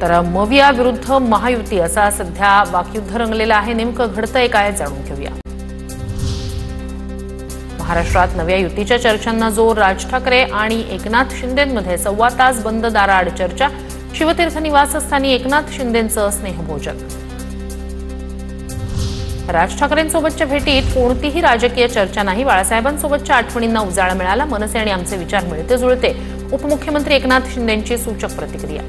तर मविया विरुद्ध महायुती असा सध्या वाकयुद्ध रंगलेलं आहे। नेमकं घडतंय काय जाणून घेऊया। महाराष्ट्रात नव्या युतीच्या चर्चांना जोर। राज ठाकरे आणि एकनाथ शिंदेंमध्ये 1.25 तास बंद दाराआड चर्चा। शिवतीर्थ निवासस्थानी एकनाथ शिंदेंचं स्नेहभोजन। राज ठाकरेंसोबतच्या भेटीत कोणतीही राजकीय चर्चा नाही। बाळासाहेबांसोबतच्या आठवणींना उजाळा मिळाला। मनसे आणि आमचे विचार मिळते जुळते। उपमुख्यमंत्री एकनाथ शिंदेंची सूचक प्रतिक्रिया।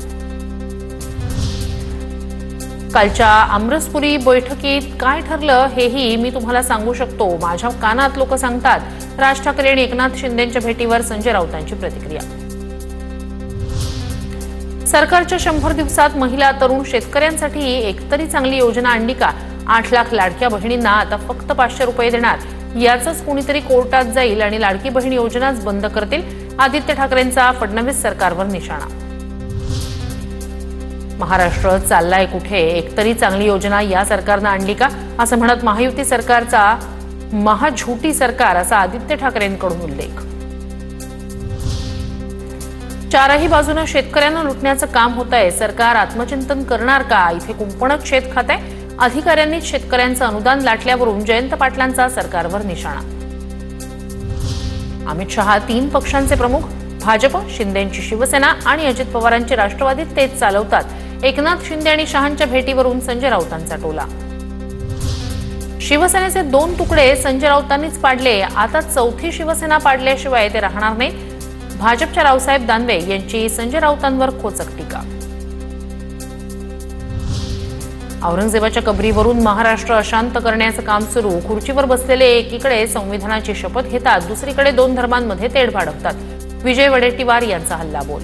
कालच्या आमरसपुरी बैठकीत काय ठरलं हेही मी तुम्हाला सांगू शकतो। माझ्या कानात लोक सांगतात। राज ठाकरे आणि एकनाथ शिंदेंच्या भेटीवर संजय राऊतांची प्रतिक्रिया। सरकारच्या 100 दिवसात महिला, तरुण, शेतकऱ्यांसाठी एकतरी चांगली योजना आणली का? 8 लाख लाडक्या बहिणींना आता फक्त 500 रुपये देणार। याचंच कोणीतरी कोर्टात जाईल आणि लाडकी बहीण योजनाच बंद करतील। आदित्य ठाकरेंचा फडणवीस सरकारवर निशाणा। महाराष्ट्र चाललाय कुठे? एकतरी चांगली योजना या सरकारनं आणली का? असं म्हणत महायुती सरकारचा महाझुटी सरकार असा आदित्य ठाकरेंकडून उल्लेख। चारही बाजूने शेतकऱ्यांना लुटण्याचं काम होतंय। सरकार आत्मचिंतन करणार का? इथे कुंपणच शेत खातंय। अधिकाऱ्यांनीच शेतकऱ्यांचं अनुदान लाटल्यावरून जयंत पाटलांचा सरकारवर निशाणा। अमित शहा 3 पक्षांचे प्रमुख। भाजप, शिंदेंची शिवसेना आणि अजित पवारांची राष्ट्रवादी तेच चालवतात। एकनाथ शिंदे आणि शहांच्या भेटीवरून संजय राऊतांचा टोला। शिवसेनेचे 2 तुकडे संजय राऊतांनीच पाडले। आता 4थी शिवसेना पाडल्याशिवाय ते राहणार नाही। भाजपच्या रावसाहेब दानवे यांची संजय राऊतांवर खोचक टीका। औरंगजेबाच्या कबरीवरून महाराष्ट्र अशांत करण्याचं काम सुरू। खुर्चीवर बसलेले एकीकडे संविधानाची शपथ घेतात, दुसरीकडे 2 धर्मांमध्ये तेढ भाडवतात। विजय वडेट्टीवार यांचा हल्लाबोल।